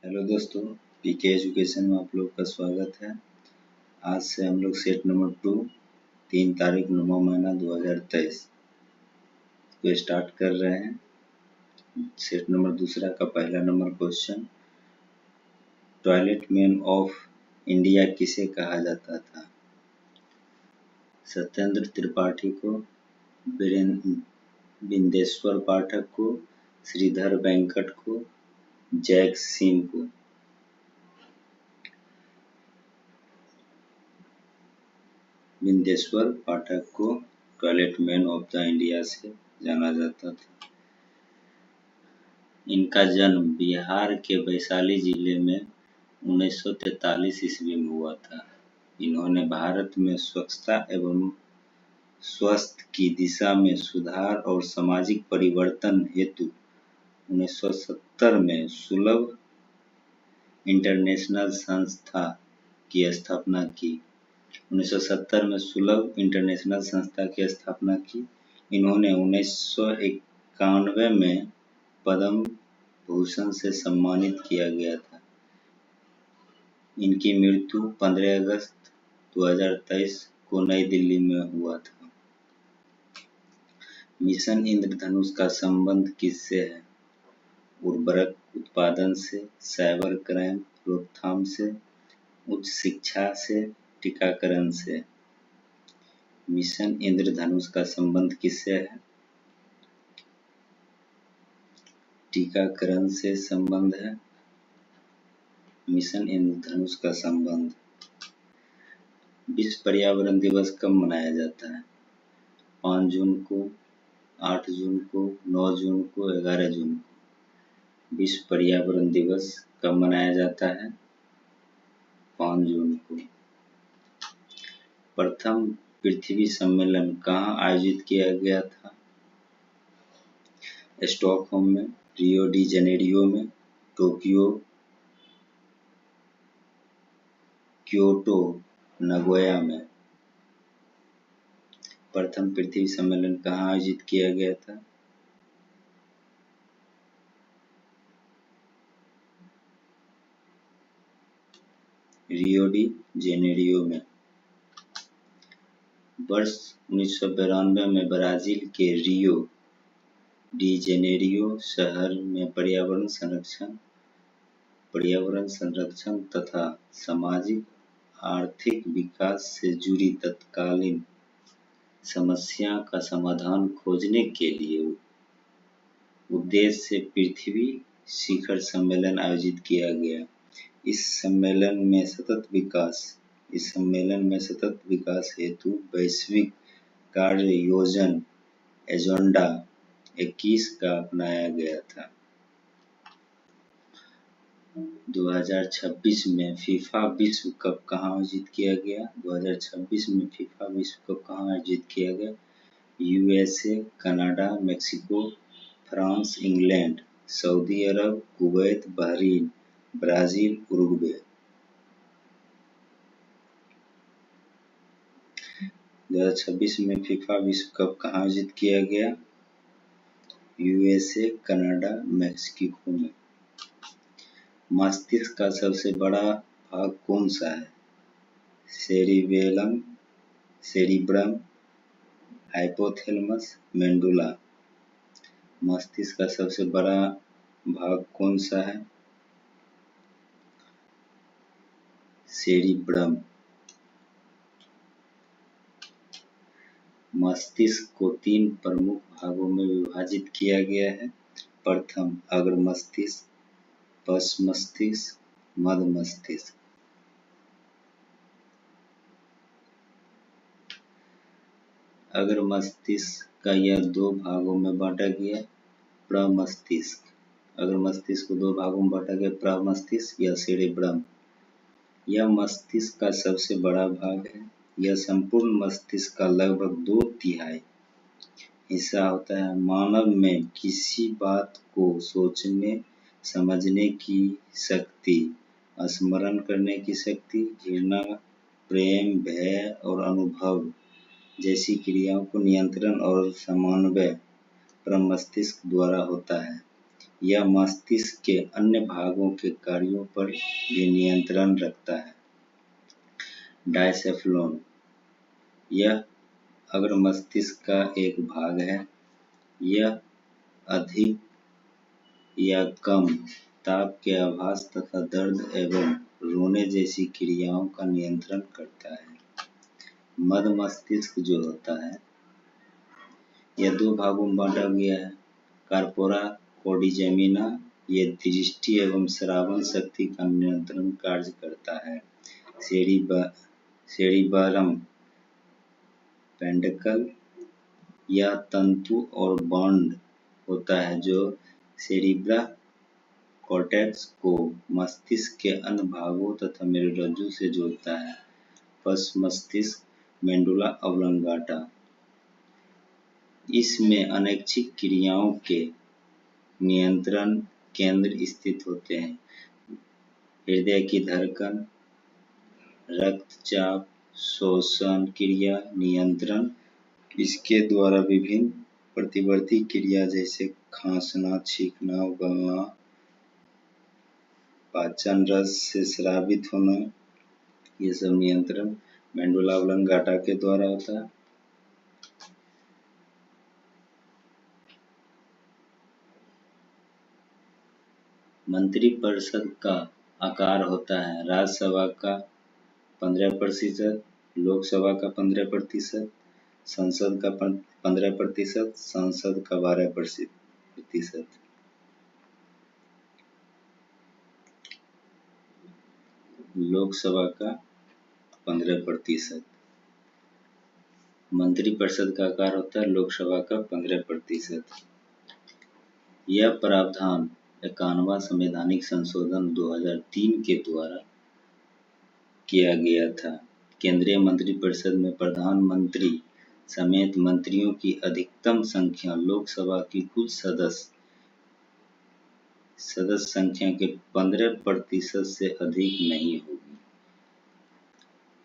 Hello दोस्तों, पीके education में आप लोग का स्वागत है। आज से हम लोग सेट नंबर 2 3 तारीख 9वां महीना 2023 को स्टार्ट कर रहे हैं। सेट नंबर दूसरा का पहला number question, toilet man of India किसे कहा जाता था? सत्येंद्र त्रिपाठी को, बिंदेश्वर पाठक को, श्रीधर वेंकट को, जैक सिंह को। बिंदेश्वर पाठक को toilet man of the India से जाना जाता था। इनका जन्म बिहार के वैशाली जिले में 1943 ईस्वी में हुआ था। इन्होंने भारत में स्वच्छता एवं स्वास्थ्य की दिशा में सुधार और सामाजिक परिवर्तन हेतु 1970 में सुलभ इंटरनेशनल संस्था की स्थापना की। 1970 में सुलभ इंटरनेशनल संस्था की स्थापना की। इन्होंने 1991 में पद्म भूषण से सम्मानित किया गया था। इनकी मृत्यु 15 अगस्त 2023 को नई दिल्ली में हुआ था। मिशन इंद्रधनुष का संबंध किससे है? उर्वरक उत्पादन से, साइबर क्राइम रोकथाम से, उच्च शिक्षा से, टीकाकरण से। मिशन इंद्रधनुष का संबंध किससे है? टीकाकरण से संबंध है मिशन इंद्रधनुष का संबंध। विश्व पर्यावरण दिवस कब मनाया जाता है? 5 जून को, 8 जून को, 9 जून को, 11 जून को। विश्व पर्यावरण दिवस कब मनाया जाता है? 5 जून को। प्रथम पृथ्वी सम्मेलन कहाँ आयोजित किया गया था? स्टॉकहोम में, रियो डी जनेरियो में, टोक्यो, क्योटो, नगोया में। प्रथम पृथ्वी सम्मेलन कहाँ आयोजित किया गया था? रियो डी जेनेरियो में। वर्ष 1992 में ब्राजील के रियो डी जेनेरियो शहर में पर्यावरण संरक्षण तथा सामाजिक आर्थिक विकास से जुड़ी तत्कालीन समस्या का समाधान खोजने के लिए उद्देश्य से पृथ्वी शिखर सम्मेलन आयोजित किया गया। इस सम्मेलन में सतत विकास हेतु वैश्विक कार्य योजना एजेंडा 21 का अपनाया गया था। 2026 में फीफा विश्व कप कहाँ आयोजित किया गया? 2026 में फीफा विश्व कप कहाँ आयोजित किया गया? USA, Canada, Mexico, France, England, Saudi Arabia, Kuwait, Bahrain, Brazil, Uruguay. 2026 में फीफा विश्व कप कहाँ आयोजित किया गया? यूएसए, कनाडा, मेक्सिको में। मस्तिष्क का सबसे बड़ा भाग कौन सा है? Cerebellum, cerebrum, hypothalamus, medulla. मस्तिष्क का सबसे बड़ा भाग कौन सा है? सेरिब्रम। मस्तिष्क को 3 प्रमुख भागों में विभाजित किया गया है। प्रथम अग्र मस्तिष्क, पश्च मस्तिष्क, मध्य मस्तिष्क। अग्र मस्तिष्क का यह 2 भागों में बांटा गया। प्रमस्तिष्क। अग्र मस्तिष्क को 2 भागों में बांटा गया, प्रमस्तिष्क या सेरेब्रम। यह मस्तिष्क का सबसे बड़ा भाग है। यह संपूर्ण मस्तिष्क का लगभग 2/3 हिस्सा होता है। मानव में किसी बात को सोचने समझने की शक्ति, स्मरण करने की शक्ति, घृणा, प्रेम, भय और अनुभव जैसी क्रियाओं को नियंत्रण और समन्वय प्रमस्तिष्क द्वारा होता है। यह मस्तिष्क के अन्य भागों के कार्यों पर भी नियंत्रण रखता है। डायसेफ्लोन, यह अग्र मस्तिष्क का एक भाग है। यह अधिक या कम ताप के आभास तथा दर्द एवं रोने जैसी क्रियाओं का नियंत्रण करता है। मध्य मस्तिष्क जो होता है, यह दो भागों में बांटा गया है। कार्पोरा कोडिजेमिना, ये दृष्टि एवं श्रावण शक्ति का नियंत्रण कार्य करता है। सेरिबरम पेंडकल, यह तंतु और बॉन्ड होता है जो सेरिब्रा कॉर्टेक्स को मस्तिष्क के अन्य भागों तथा मेरुरज्जु से जोड़ता है। पश्च मस्तिष्क मेडुला ऑब्लांगाटा, इसमें अनैच्छिक क्रियाओं के नियंत्रण केंद्र स्थित होते हैं। हृदय की धड़कन, रक्तचाप, श्वसन क्रिया नियंत्रण। इसके द्वारा विभिन्न प्रतिवर्ती क्रिया जैसे खांसना, छींकना, उगलना, पाचन, रस से स्रावित होना, ये सब नियंत्रण मेडुला ऑब्लांगाटा के द्वारा होता है। मंत्रिपरिषद का आकार होता है राज्यसभा का 15%, लोकसभा का 15%, संसद का 15%, संसद का 12%। लोकसभा का 15%। मंत्रिपरिषद का आकार होता है लोकसभा का 15%। यह प्रावधान 51वां संवैधानिक संशोधन 2003 के द्वारा किया गया था। केंद्रीय मंत्रिपरिषद में प्रधानमंत्री समेत मंत्रियों की अधिकतम संख्या लोकसभा की कुल सदस्य संख्या के 15% से अधिक नहीं होगी।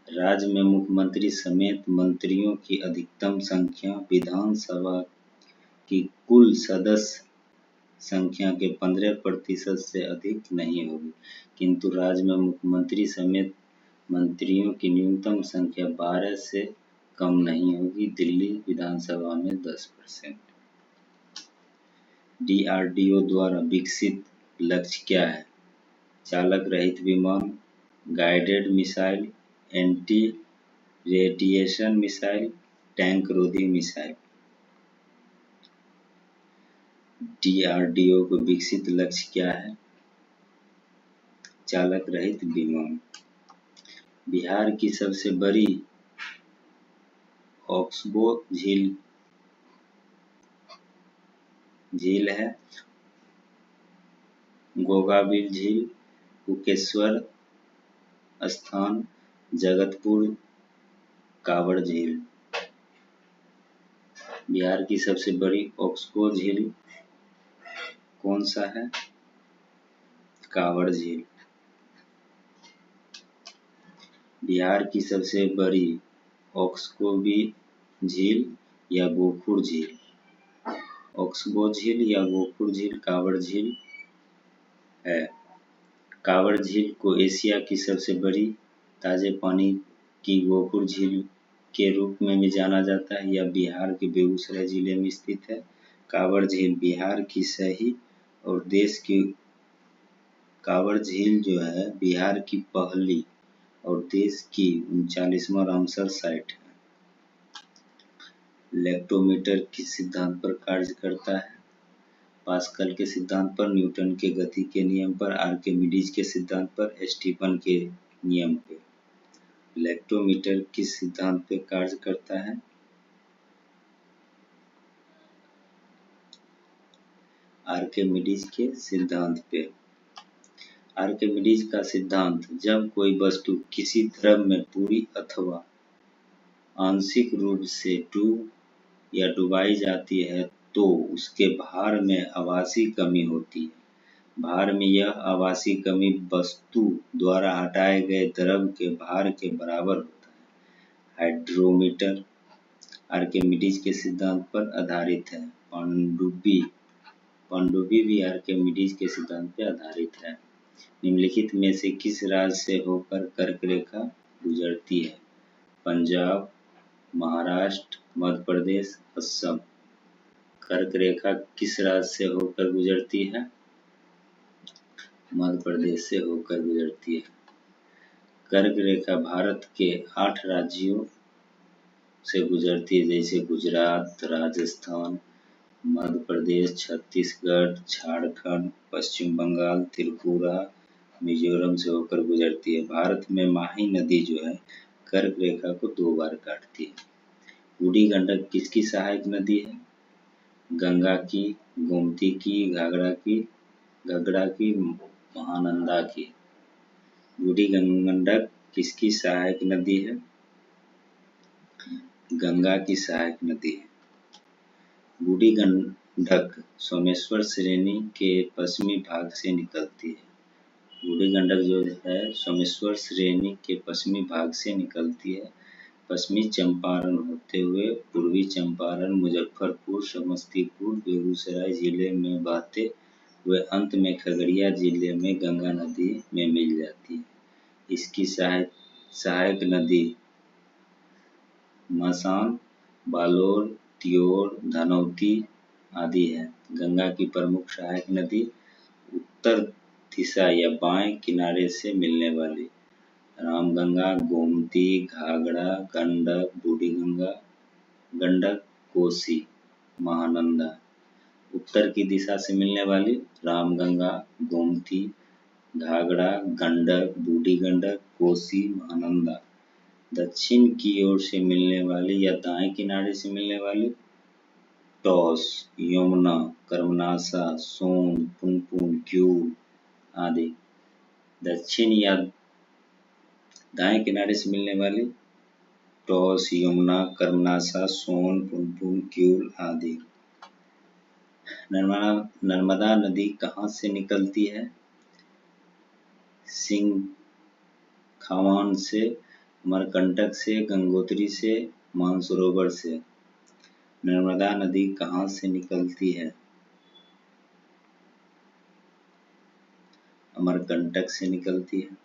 राज्य में मुख्यमंत्री समेत मंत्रियों की अधिकतम संख्या विधानसभा की कुल सदस्य संख्या के 15% से अधिक नहीं होगी, किंतु राज्य में मुख्यमंत्री समेत मंत्रियों की न्यूनतम संख्या 12 से कम नहीं होगी। दिल्ली विधानसभा में 10%। DRDO द्वारा विकसित लक्ष्य क्या है? चालक रहित विमान, guided missile, anti radiation missile, tank रोधी मिसाइल। DRDO को विकसित लक्ष्य क्या है? चालक रहित विमान। बिहार की सबसे बड़ी ऑक्सबो झील है गोगाबिल झील, कुकेश्वर स्थान, जगतपुर, कावड़ झील। बिहार की सबसे बड़ी ऑक्सबो झील कौन सा है? कावड़ झील। बिहार की सबसे बड़ी ऑक्सबो झील या गोखुर झील। ऑक्सबो झील या गोखुर झील कावड़ झील है। कावड़ झील को एशिया की सबसे बड़ी ताजे पानी की गोखुर झील के रूप में भी जाना जाता है। यह बिहार के बेगूसराय जिले में स्थित है। कावड़ झील बिहार की सही और देश की कावड़ झील जो है बिहार की पहली और देश की 39वां रामसर साइट है। लेक्टोमीटर किस सिद्धांत पर कार्य करता है? पास्कल के सिद्धांत पर, न्यूटन के गति के नियम पर, आर्किमिडीज के सिद्धांत पर, स्टीफन के नियम पे। लेक्टोमीटर किस सिद्धांत पे कार्य करता है? आर्किमिडीज के सिद्धांत पे। आर्किमिडीज का सिद्धांत, जब कोई वस्तु किसी द्रव में पूरी अथवा आंशिक रूप से डूब या डुबाई जाती है तो उसके भार में आभासी कमी होती है। भार में यह आभासी कमी वस्तु द्वारा हटाए गए द्रव के भार के बराबर होता है। हाइड्रोमीटर आर्किमिडीज के सिद्धांत पर आधारित है। पनडुब्बी पनडुब्बी भी आर्किमिडीज के सिद्धांत पर आधारित है। निम्नलिखित में से किस राज्य से होकर कर्क रेखा गुजरती है? पंजाब, महाराष्ट्र, मध्य प्रदेश, असम। कर्क रेखा किस राज्य से होकर गुजरती है? मध्य प्रदेश से होकर गुजरती है। कर्क रेखा भारत के 8 राज्यों से गुजरती है, जैसे गुजरात, राजस्थान, मध्य प्रदेश, छत्तीसगढ़, झारखंड, पश्चिम बंगाल, त्रिपुरा, मिजोरम से होकर गुजरती है। भारत में माही नदी जो है कर्क रेखा को 2 बार काटती है। बूढ़ी गंडक किसकी सहायक नदी है? गंगा की, गोमती की, घाघरा की, महानंदा की। बूढ़ी गंडक किसकी सहायक नदी है? गंगा की सहायक नदी है। बूढ़ी गंडक सोमेश्वर श्रेणी के पश्चिमी भाग से निकलती है। बूढ़ी गंडक जो है सोमेश्वर श्रेणी के पश्चिमी भाग से निकलती है। पश्चिमी चंपारण होते हुए पूर्वी चंपारण, मुजफ्फरपुर, समस्तीपुर, बेगूसराय जिले में बहते हुए अंत में खगड़िया जिले में गंगा नदी में मिल जाती है। इसकी सहायक नदी मसान, बालोर, त्योर, धनौती आदि है। गंगा की प्रमुख सहायक नदी उत्तर दिशा या बाएं किनारे से मिलने वाली रामगंगा, गोमती, घाघरा, गंडक, बूढ़ी गंडक, कोसी, महानंदा। उत्तर की दिशा से मिलने वाली रामगंगा, गोमती, घाघरा, गंडक, बूढ़ी गंडक, कोसी, महानंदा। दक्षिण की ओर से मिलने वाली या दाएं किनारे से मिलने वाली टॉस, यमुना, कर्मनासा, सोन, पुनपुन, क्यूल आदि। दक्षिण या दाएं किनारे से मिलने वाली टॉस, यमुना, कर्मनासा, सोन, पुनपुन, क्यूल आदि। नर्मदा नदी कहाँ से निकलती है? सिंघावन से, अमरकंटक से, गंगोत्री से, मानसरोवर से। नर्मदा नदी कहाँ से निकलती है? अमरकंटक से निकलती है।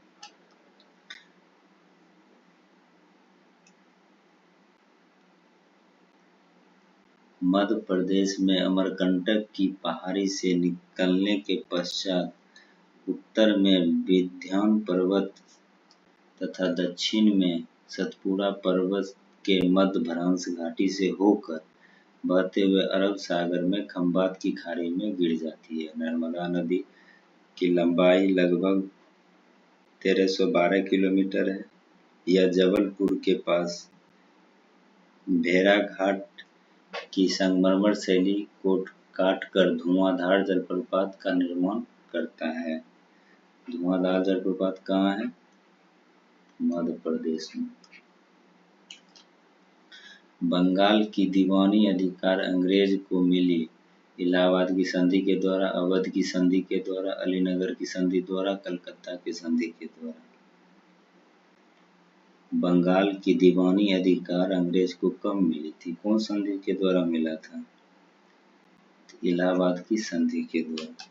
मध्य प्रदेश में अमरकंटक की पहाड़ी से निकलने के पश्चात उत्तर में विंध्याचल पर्वत तथा दक्षिण में सतपुड़ा पर्वत के मध्य भ्रंश घाटी से होकर बहते हुए अरब सागर में खंबात की खाड़ी में गिर जाती है। नर्मदा नदी की लंबाई लगभग 1312 किलोमीटर है। यह जबलपुर के पास भेड़ाघाट की संगमरमर शैली को काटकर धुआंधार जलप्रपात का निर्माण करता है। धुआंधार जलप्रपात कहाँ है? मध्य प्रदेश में। बंगाल की दीवानी अधिकार अंग्रेज को मिली इलाहाबाद की संधि के द्वारा, अवध की संधि के द्वारा, अलीनगर की संधि द्वारा, कलकत्ता की संधि के द्वारा। बंगाल की दीवानी अधिकार अंग्रेज को कब मिली थी? कौन संधि के द्वारा मिला था? इलाहाबाद की संधि के द्वारा।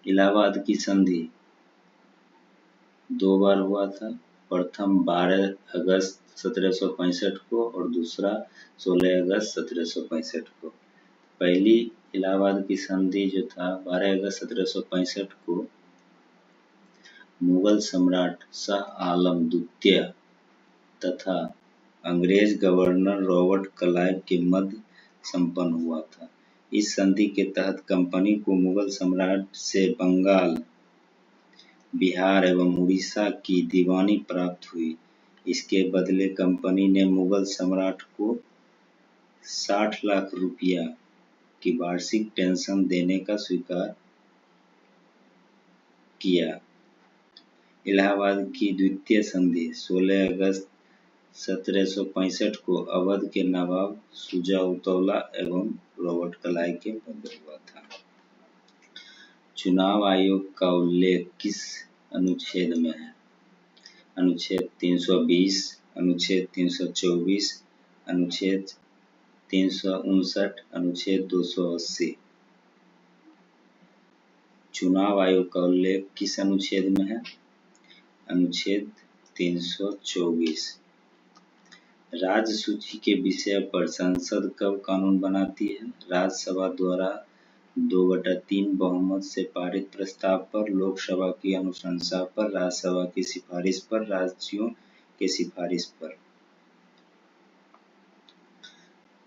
इलाहाबाद की संधि 2 बार हुआ था। प्रथम 12 अगस्त 1765 को और दूसरा 16 अगस्त 1765 को। पहली इलाहाबाद की संधि जो था 12 अगस्त 1765 को मुगल सम्राट शाह आलम द्वितीय तथा अंग्रेज गवर्नर रॉबर्ट क्लाइव के मध्य संपन्न हुआ था। इस संधि के तहत कंपनी को मुगल सम्राट से बंगाल, बिहार एवं उड़ीसा की दीवानी प्राप्त हुई। इसके बदले कंपनी ने मुगल सम्राट को 60 लाख रुपया की वार्षिक पेंशन देने का स्वीकार किया। इलाहाबाद की द्वितीय संधि 16 अगस्त 1765 को अवध के नवाब शुजा-उद-दौला एवं रॉबर्ट क्लाइव के मध्य हुआ था। चुनाव आयोग का उल्लेख किस अनुच्छेद में है? अनुच्छेद 320, अनुच्छेद 324, अनुच्छेद 359, अनुच्छेद 280। चुनाव आयोग का उल्लेख किस अनुच्छेद में है? अनुच्छेद 324। राज्य सूची के विषय पर संसद कब कानून बनाती है? राज्यसभा द्वारा 2/3 बहुमत से पारित प्रस्ताव पर, लोकसभा की अनुशंसा पर, राज्यसभा की सिफारिश पर, राज्यों के सिफारिश पर।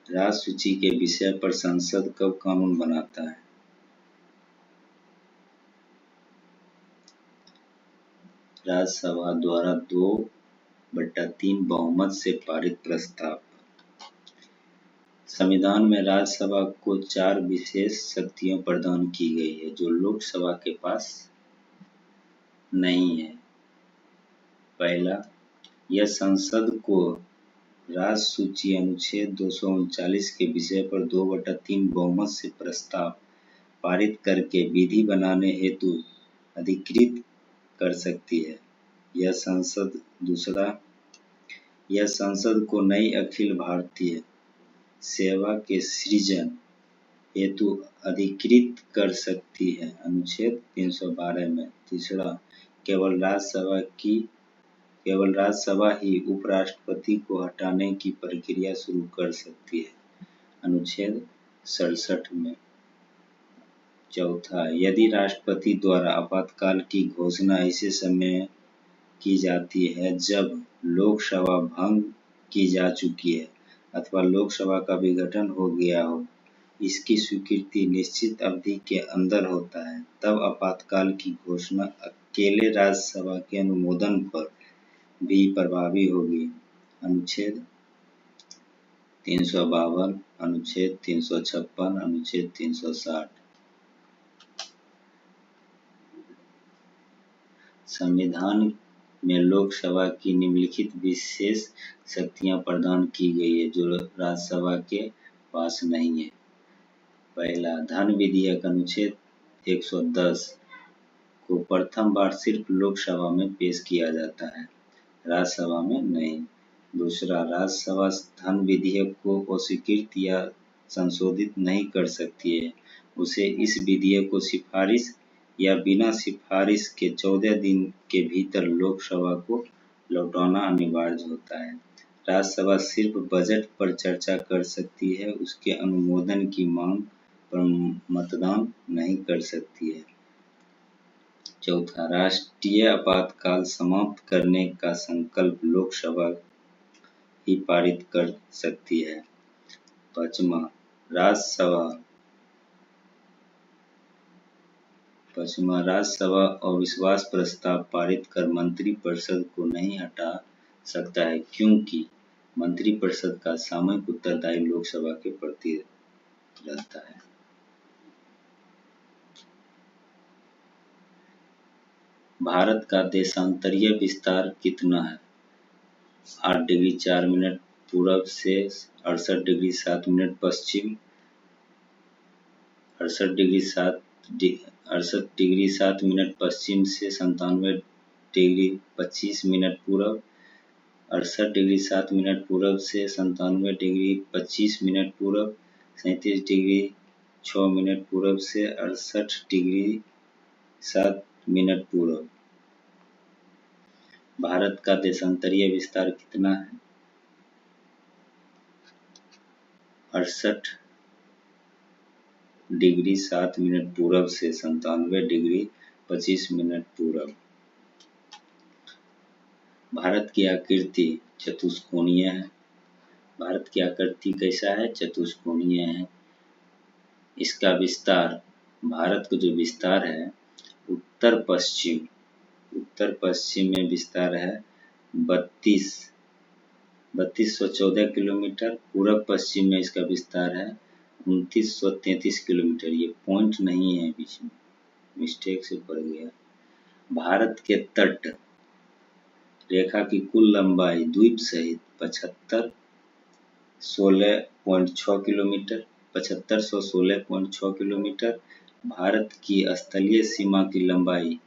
राज्य सूची के विषय पर संसद कब कानून बनाता है? राज्यसभा द्वारा 2/3 बहुमत से पारित प्रस्ताव। संविधान में राज्यसभा को 4 विशेष शक्तियां प्रदान की गई है जो लोकसभा के पास नहीं है। पहला, यह संसद को राज्य सूची अनुच्छेद 239 के विषय पर 2/3 बहुमत से प्रस्ताव पारित करके विधि बनाने हेतु अधिकृत कर सकती है। दूसरा, यह संसद को नई अखिल भारतीय सेवा के सृजन हेतु अधिकृत कर सकती है, अनुच्छेद 312 में। तीसरा, केवल राज्यसभा ही उपराष्ट्रपति को हटाने की प्रक्रिया शुरू कर सकती है, अनुच्छेद 67 में। चौथा, यदि राष्ट्रपति द्वारा आपातकाल की घोषणा ऐसे समय की जाती है जब लोकसभा भंग की जा चुकी है अथवा लोकसभा का विघटन हो गया हो, इसकी स्वीकृति निश्चित अवधि के अंदर होता है, तब आपातकाल की घोषणा अकेले राज्यसभा के अनुमोदन पर भी प्रभावी होगी, अनुच्छेद 352, अनुच्छेद 356, अनुच्छेद 360। संविधान में लोकसभा की निम्नलिखित विशेष शक्तियां प्रदान की गई है जो राज्यसभा के पास नहीं है। पहला, धन विधेयक अनुच्छेद 110 को प्रथम बार सिर्फ लोकसभा में पेश किया जाता है, राज्यसभा में नहीं। दूसरा, राज्यसभा धन विधेयक को अस्वीकृत या संशोधित नहीं कर सकती है, उसे इस विधेयक को सिफारिश या बिना सिफारिश के 14 दिन के भीतर लोकसभा को लौटाना अनिवार्य होता है। राज्यसभा सिर्फ बजट पर चर्चा कर सकती है, उसके अनुमोदन की मांग पर मतदान नहीं कर सकती है। चौथा, राष्ट्रीय आपातकाल समाप्त करने का संकल्प लोकसभा ही पारित कर सकती है। पांचवा, राज्यसभा अविश्वास प्रस्ताव पारित कर मंत्रिपरिषद को नहीं हटा सकता है क्योंकि मंत्रिपरिषद का सामूहिक उत्तरदायित्व लोकसभा के प्रति रहता है। भारत का देशांतरीय विस्तार कितना है? 8 डिग्री 4 मिनट पूरब से 68 डिग्री 7 मिनट पश्चिम, 68 डिग्री 7 मिनट पश्चिम से 97 डिग्री 25 मिनट पूरब, 68 डिग्री 7 मिनट पूरब से 97 डिग्री 25 मिनट पूरब, 37 डिग्री 6 मिनट पूरब से 68 डिग्री 7 मिनट पूरब। भारत का देशांतरीय विस्तार कितना है? 68 डिग्री 7 मिनट पूरब से 97 डिग्री 25 मिनट पूरब। भारत की आकृति चतुष्कोणीय है। भारत की आकृति कैसा है? चतुष्कोणीय है। इसका विस्तार, भारत का जो विस्तार है उत्तर पश्चिम में विस्तार है 3214 किलोमीटर, पूर्व पश्चिम में इसका विस्तार है 2933 किलोमीटर। ये पॉइंट नहीं है, बीच में मिस्टेक से पड़ गया। भारत के तट रेखा की कुल लंबाई द्वीप सहित 7516.6 किलोमीटर। भारत की स्थलीय सीमा की लंबाई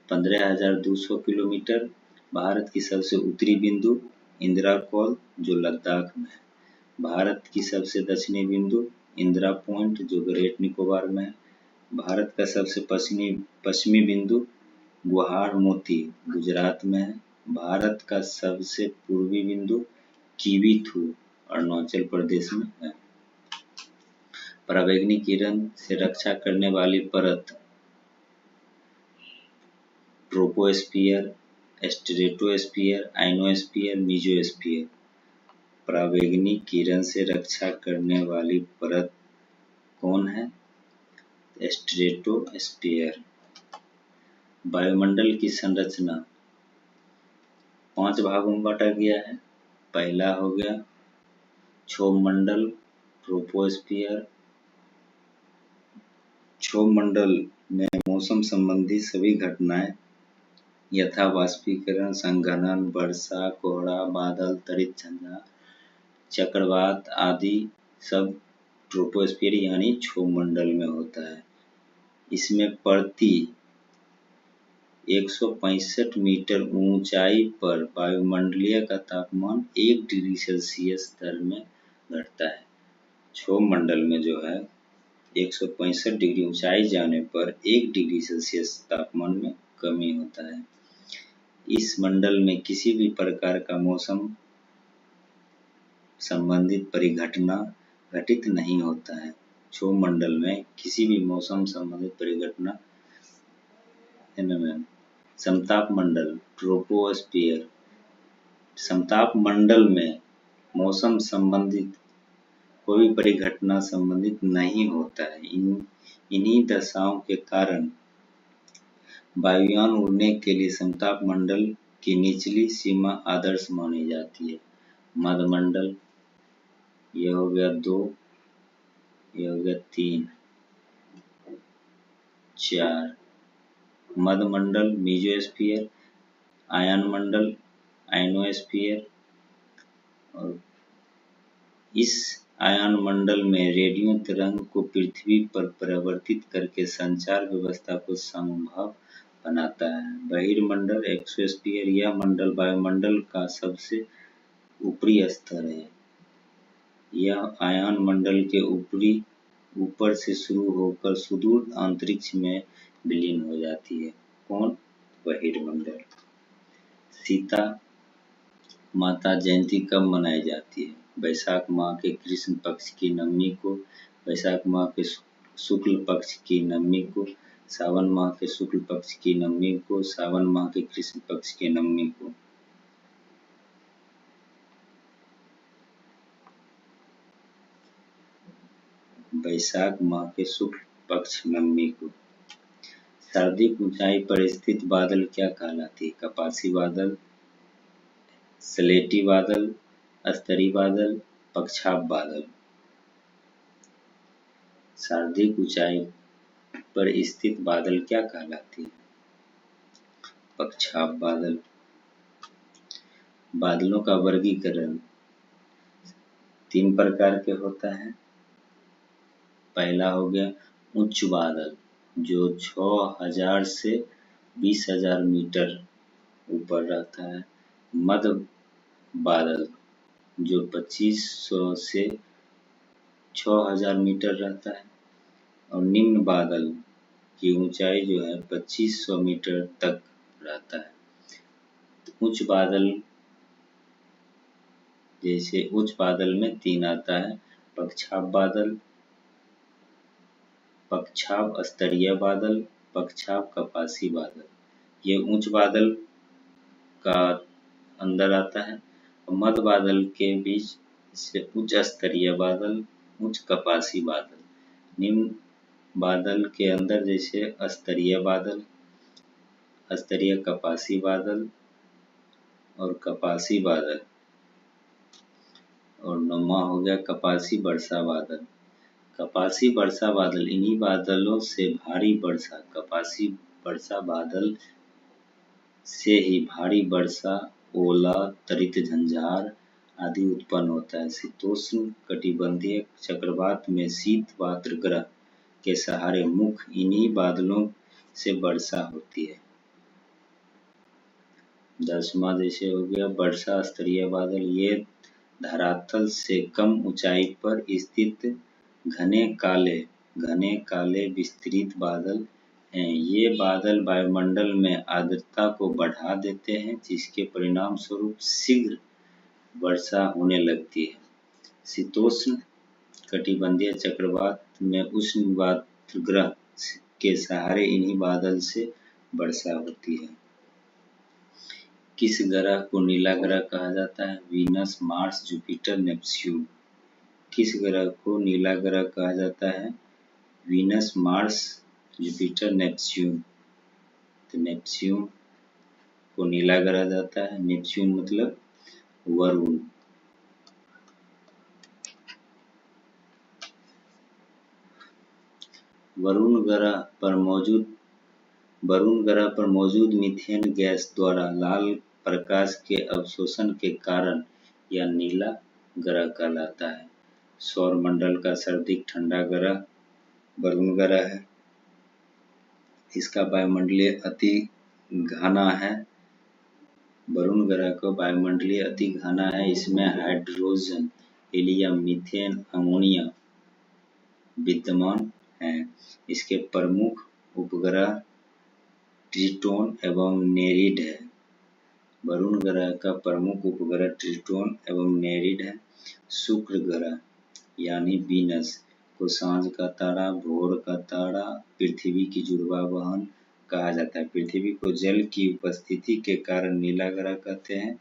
15,200 किलोमीटर। भारत की सबसे उत्तरी बिंदु इंदिरा कॉल जो लद्दाख में है। भारत की सबसे दक्षिणी बिंदु इंदिरा पॉइंट जो ग्रेट निकोबार में है। भारत का सबसे पश्चिमी बिंदु गुवाहार मोती गुजरात में है। भारत का सबसे पूर्वी बिंदु कीवीथू अरुणाचल प्रदेश में है। पराबैंगनी किरण से रक्षा करने वाली परत ट्रोपोस्फियर, स्ट्रेटोस्फियर, आइनोस्फियर, मेसोस्फियर। पराबैंगनी किरण से रक्षा करने वाली परत कौन है? स्ट्रेटोस्फियर। वायुमंडल की संरचना 5 भागों में बांटा गया है। पहला हो गया क्षोभमंडल, ट्रोपोस्फियर। क्षोभमंडल में मौसम संबंधी सभी घटनाएं यथा वाष्पीकरण, संघनन, वर्षा, कोहरा, बादल, तड़ित झंझार, चक्रवात आदि सब ट्रोपोस्फियर यानी क्षोभमंडल में होता है। इसमें प्रति 165 मीटर ऊंचाई पर वायुमंडलीय का तापमान 1 डिग्री सेल्सियस दर में घटता है। क्षोभमंडल में जो है 165 डिग्री ऊंचाई जाने पर 1 डिग्री सेल्सियस तापमान में कमी होता है। इस मंडल में किसी भी प्रकार का मौसम संबंधित परिघटना घटित नहीं होता है। क्षोभमंडल में किसी भी मौसम संबंधित परिघटना समताप मंडल ट्रोपोस्फियर। समताप मंडल में मौसम संबंधित कोई परिघटना संबंधित नहीं होता है। इन्हीं दशाओं के कारण वायुयान उड़ने के लिए समताप मंडल की निचली सीमा आदर्श मानी जाती है। मध्यमंडल, यह हो गया 2, यह हो गया 3, 4। मध्यमंडल मेसोस्फियर, आयन मंडल आइनोस्फियर। और इस आयन मंडल में रेडियो तरंग को पृथ्वी पर परावर्तित करके संचार व्यवस्था को संभव बनाता है। बहिर्मंडल एक्सोस्फियर, यह मंडल वायुमंडल का सबसे ऊपरी स्तर है। यह आयन मंडल के ऊपर से शुरू होकर सुदूर अंतरिक्ष में विलीन हो जाती है। कौन? बहिर्मंडल। सीता माता जयंती कब मनाई जाती है? वैशाख माह के कृष्ण पक्ष की नवमी को, वैशाख माह के शुक्ल पक्ष की नवमी को, सावन माह के शुक्ल पक्ष की नवमी को, सावन माह के कृष्ण पक्ष की नवमी को। वैशाख माह के शुक्ल पक्ष नवमी को। सर्वाधिक ऊंचाई पर स्थित बादल क्या कहलाती है? कपासी बादल, स्लेटी बादल, स्तरी बादल, पक्षाप बादल। सर्वाधिक ऊंचाई पर स्थित बादल क्या कहलाती है? पक्षाप बादल। बादलों का वर्गीकरण 3 प्रकार के होता है। पहला हो गया उच्च बादल जो 6000 से 20000 मीटर ऊपर रहता है। मध्य बादल जो 2500 से 6000 मीटर रहता है। और निम्न बादल की ऊंचाई जो है 2500 मीटर तक रहता है। उच्च बादल जैसे उच्च बादल में 3 आता है। पक्षाप बादल, पक्षाप स्तरीय बादल, पक्षाप कपासी बादल। ये उच्च बादल का अंदर आता है। मध्य बादल के बीच से उच्च स्तरीय बादल, उच्च कपासी बादल। निम्न बादल के अंदर जैसे स्तरीय बादल, स्तरीय कपासी बादल और कपासी बादल। और 9वां हो गया कपासी वर्षा बादल। कपासी वर्षा बादल इन्हीं बादलों से भारी वर्षा, कपासी वर्षा बादल से ही भारी वर्षा, ओला, तड़ित झंझार आदि उत्पन्न होता है। शीतोष्ण कटिबंधीय चक्रवात में शीत वात्र ग्रह के सहारे मुख्य इन्हीं बादलों से वर्षा होती है। 10वां जैसे हो गया वर्षा स्तरीय बादल। ये धरातल से कम ऊंचाई पर स्थित घने काले घने काले विस्तृत बादल हैं। ये बादल वायुमंडल में आर्द्रता को बढ़ा देते हैं, जिसके परिणाम स्वरूप शीघ्र वर्षा होने लगती है। शीतोष्ण कटिबंधीय चक्रवात में उष्ण वायुग्रह के सहारे इन्हीं बादल से वर्षा होती है। किस ग्रह को नीला ग्रह कहा जाता है? Venus, Mars, Jupiter, Neptune. किस ग्रह को नीला ग्रह कहा जाता है? Venus, Mars, Jupiter, Neptune. तो नेपच्यून को नीला ग्रह जाता है। नेपच्यून मतलब वरुण। वरुण ग्रह पर मौजूद मीथेन गैस द्वारा लाल प्रकाश के अवशोषण के कारण यह नीला ग्रह कहलाता है। सौर मंडल का सर्वाधिक ठंडा ग्रह वरुण ग्रह है। इसका वायुमंडलीय अति घना है। वरुण ग्रह का वायुमंडलीय अति घना है। इसमें हाइड्रोजन, हीलियम, मीथेन, अमोनिया विद्यमान हैं। इसके प्रमुख उपग्रह ट्रिटोन एवं नेरिड है। वरुण ग्रह का प्रमुख उपग्रह ट्रिटोन एवं नेरिड है। शुक्र ग्रह यानी वीनस को सांझ का तारा, भोर का तारा, पृथ्वी की जुड़वा बहन कहा जाता है। पृथ्वी को जल की उपस्थिति के कारण नीला ग्रह कहते हैं।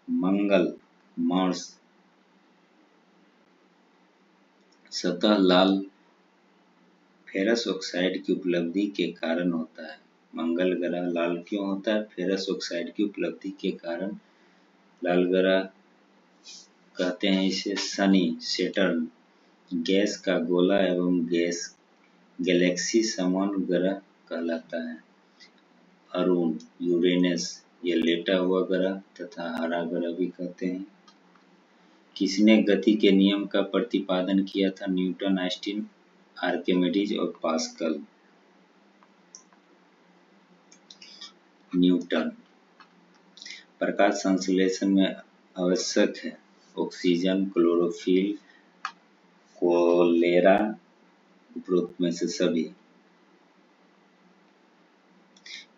मंगल, मार्स सतह लाल फेरस ऑक्साइड की उपलब्धि के कारण होता है। मंगल ग्रह लाल क्यों होता है? फेरस ऑक्साइड की उपलब्धि के कारण लाल ग्रह कहते हैं इसे। शनि, सैटर्न गैस का गोला एवं गैलेक्सी समान ग्रह कहलाता है। अरुण, यूरेनस यह लेटा हुआ ग्रह तथा हरा ग्रह भी कहते हैं। किसने गति के नियम का प्रतिपादन किया था? न्यूटन, आइंस्टीन, आर्किमिडीज और पास्कल। न्यूटन। प्रकाश संश्लेषण में आवश्यक है ऑक्सीजन, क्लोरोफिल, कोलेरा, उपरोक्त में से सभी।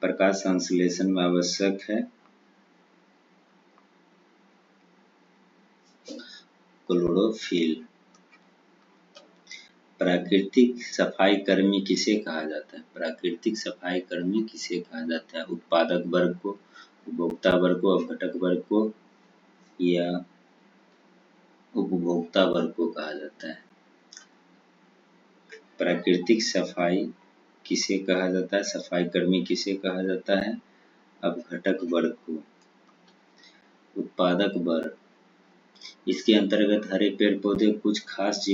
प्रकाश संश्लेषण में आवश्यक है क्लोरोफिल। प्राकृतिक सफाई कर्मी किसे कहा जाता है? प्राकृतिक सफाई कर्मी किसे कहा जाता है? उत्पादक वर्ग को, उपभोक्ता वर्ग को, अपघटक वर्ग को या उपभोक्ता वर्ग को कहा जाता है। प्राकृतिक सफाई किसे कहा जाता है? सफाई कर्मी किसे कहा जाता है? अपघटक वर्ग को। उत्पादक वर्ग इसके अंतर्गत हरे पेड़ पौधे, कुछ खास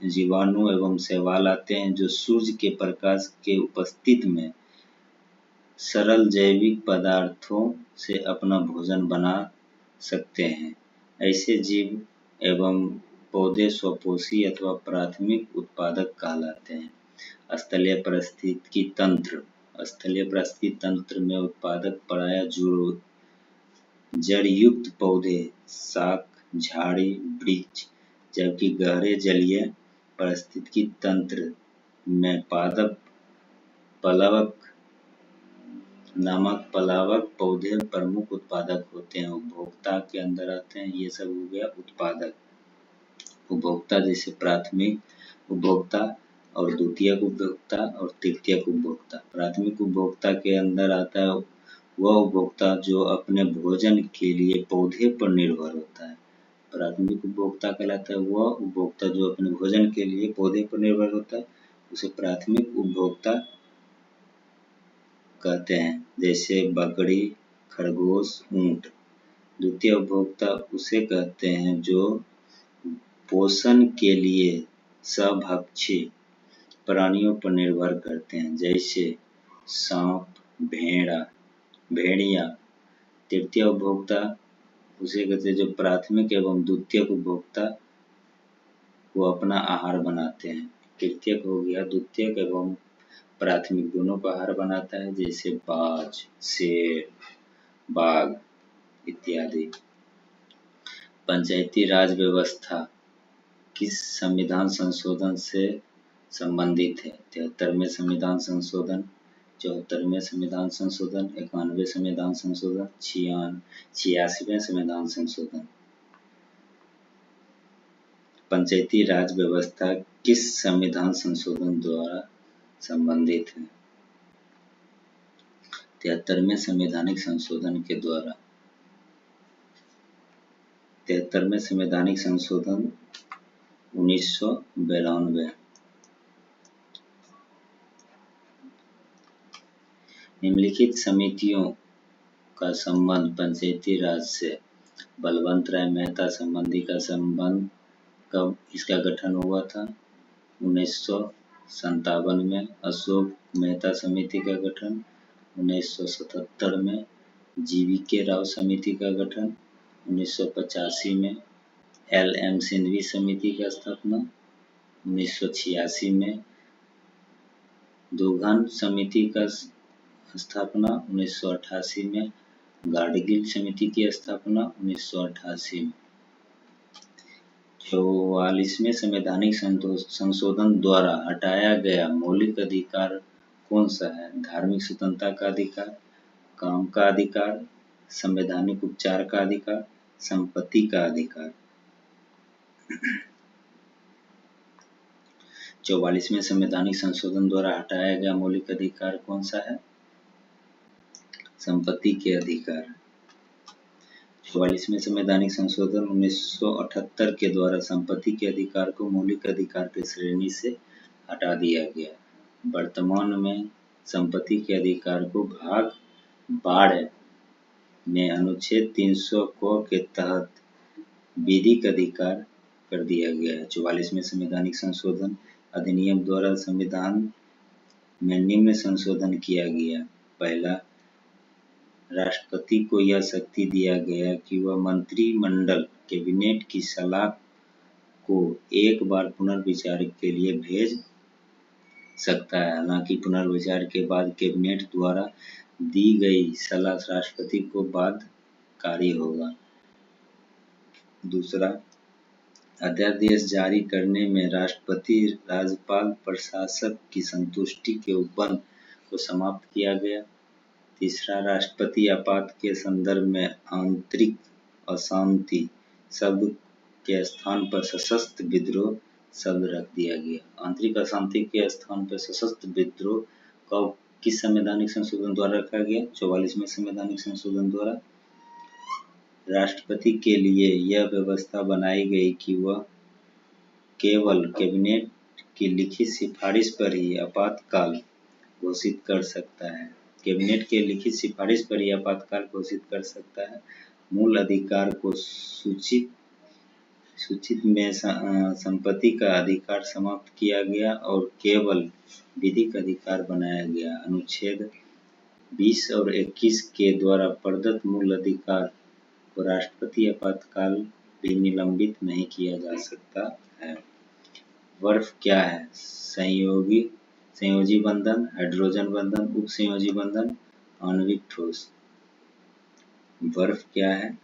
जीवाणु एवं शैवाल आते हैं जो सूर्य के प्रकाश के उपस्थिति में सरल जैविक पदार्थों से अपना भोजन बना सकते हैं। ऐसे जीव एवं पौधे स्वपोषी अथवा प्राथमिक उत्पादक कहलाते हैं। स्थलीय पारिस्थितिकी तंत्र। स्थलीय पारिस्थितिकी तंत्र में उत्पादक प्रायः जड़युक्त पौधे, शाक, झाड़ी, वृक्ष, जबकि गहरे जलीय पारिस्थितिकी तंत्र में पादप, प्लवक नामक प्लवक पौधे प्रमुख उत्पादक होते हैं। उपभोक्ता के अंदर आते हैं। ये सब हो गया उत्पादक। उपभोक्ता जैसे प्राथमिक उपभोक्ता और द्वितीयक उपभोक्ता और तृतीयक उपभोक्ता। प्राथमिक उपभोक्ता के अंदर आता है वह उपभोक्ता जो अपने भोजन के लिए पौधे पर निर्भर होता है। प्राथमिक उपभोक्ता कहलाता है वह उपभोक्ता जो अपने भोजन के लिए पौधे पर निर्भर होता है, उसे प्राथमिक उपभोक्ता कहते हैं। जैसे बकरी, खरगोश, ऊंट। द्वितीय उपभोक्ता उसे कहते हैं जो पोषण के लिए सहभक्षी प्राणियों पर निर्भर करते हैं, जैसे सांप, भेड़िया। तृतीय उपभोक्ता उसे कहते हैं जो प्राथमिक एवं द्वितीयक उपभोक्ता को अपना आहार बनाते हैं। तृतीयक हो गया द्वितीयक एवं प्राथमिक दोनों का आहार बनाता है, जैसे बाज, शेर, बाघ इत्यादि। पंचायती राज व्यवस्था किस संविधान संशोधन से संबंधित है। 73वें संविधान संशोधन, 74वें संविधान संशोधन, 91वें संविधान संशोधन, 86वें संविधान संशोधन। पंचायती राज व्यवस्था किस संविधान संशोधन द्वारा संबंधित है? 73वें संवैधानिक संशोधन के द्वारा। 73वें संवैधानिक संशोधन 1992। निम्नलिखित समितियों का संबंध पंचायती राज से। बलवंत राय मेहता संबंधी का संबंध कब इसका गठन हुआ था? 1957 में। अशोक मेहता समिति का गठन 1977 में। जीवीके राव समिति का गठन 1985 में। LM सिंघवी समिति का स्थापना 1986 में। दुगन समिति का स्थापना 1988 में। गाडगिल समिति की स्थापना 1988 में। 44वें संवैधानिक संशोधन द्वारा हटाया गया मौलिक अधिकार कौन सा है? धार्मिक स्वतंत्रता का अधिकार, काम का अधिकार, संवैधानिक उपचार का अधिकार, संपत्ति का अधिकार। 44वें संवैधानिक संशोधन द्वारा हटाया गया मौलिक अधिकार कौन सा है? संपत्ति के अधिकार। 44वें संवैधानिक संशोधन 1978 के द्वारा संपत्ति के अधिकार को मौलिक अधिकार की श्रेणी से हटा दिया गया। वर्तमान में संपत्ति के अधिकार को भाग 12 में अनुच्छेद 300 क के तहत विधिक अधिकार कर दिया गया है। 44वें संवैधानिक संशोधन अधिनियम द्वारा संविधान में निम्न संशोधन किया गया। पहला, राष्ट्रपति को यह शक्ति दिया गया कि वह मंत्रिमंडल कैबिनेट की सलाह को एक बार पुनर्विचार के लिए भेज सकता है। हालांकि पुनर्विचार के बाद कैबिनेट द्वारा दी गई सलाह राष्ट्रपति को बाध्यकारी होगा। दूसरा, अध्यादेश जारी करने में राष्ट्रपति, राज्यपाल, प्रशासक की संतुष्टि के उपबंध को समाप्त किया गया। तीसरा, राष्ट्रपति आपात के संदर्भ में आंतरिक अशांति शब्द के स्थान पर सशस्त्र विद्रोह शब्द रख दिया गया। आंतरिक अशांति के स्थान पर सशस्त्र विद्रोह कब किस संवैधानिक संशोधन द्वारा रखा गया? 44वें संवैधानिक संशोधन द्वारा। राष्ट्रपति के लिए यह व्यवस्था बनाई गई कि वह केवल कैबिनेट की लिखित सिफारिश पर ही आपातकाल घोषित कर सकता है। कैबिनेट के लिखित सिफारिश पर ही आपातकाल घोषित कर सकता है। मूल अधिकार को सूचित में संपत्ति का अधिकार समाप्त किया गया और केवल विधिक अधिकार बनाया गया। अनुच्छेद 20 और 21 के द्वारा प्रदत्त मूल अधिकार को राष्ट्रपति आपातकाल भी निलंबित नहीं किया जा सकता है। वर्फ क्या है? संयोजी बंधन, हाइड्रोजन बंधन, उपसंयोजी बंधन, आणविक ठोस। वर्फ क्या है?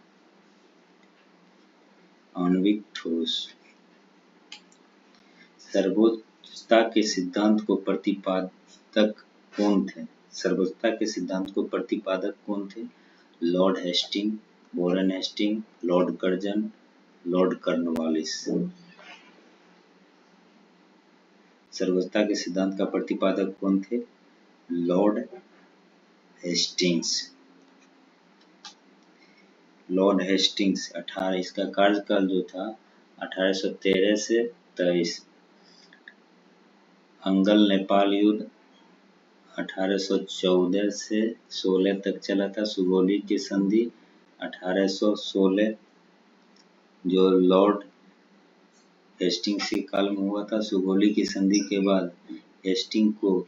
आणविक ठोस। सर्वोच्चता के सिद्धांत को प्रतिपादक कौन थे? सर्वोच्चता के सिद्धांत को प्रतिपादक कौन थे? Lord Hasting, Warren Hasting, Lord Curzon, Lord Cornwallis. सर्वोच्चता के सिद्धांत का प्रतिपादक कौन थे? Lord Hastings. लॉर्ड हेस्टिंग्स 18, इसका कार्यकाल जो था 1813 से 23। अंगल नेपाल युद्ध 1814 से 16 तक चला था। सुगौली की संधि 1816 जो लॉर्ड हेस्टिंग्स के काल में हुआ था। सुगौली की संधि के बाद हेस्टिंग को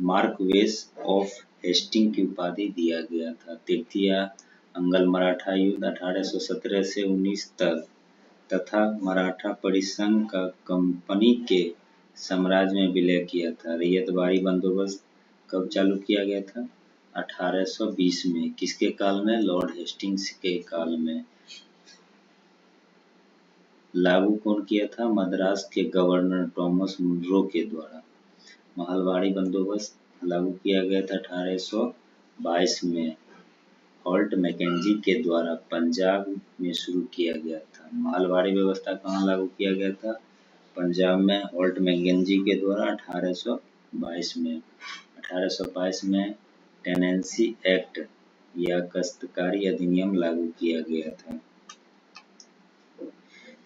मार्क्वेस ऑफ हेस्टिंग की उपाधि दिया गया था। तृतीय अंगल मराठा युद्ध 1817 से 19 तक तथा मराठा परिसंघ का कंपनी के साम्राज्य में विलय किया था। रैयतवाड़ी बंदोबस्त कब चालू किया गया था? 1820 में। किसके काल में? लॉर्ड हेस्टिंग्स के काल में। लागू कौन किया था? मद्रास के गवर्नर थॉमस मुनरो के द्वारा। महलबाड़ी बंदोबस्त लागू किया गया था 1822 में हॉल्ट मैकेंजी के द्वारा पंजाब में शुरू किया गया था। महलबाड़ी व्यवस्था कहाँ लागू किया गया था? पंजाब में हॉल्ट मैकेंजी के द्वारा 1822 में। 1822 में टेनेंसी एक्ट या काश्तकारी अधिनियम लागू किया गया था।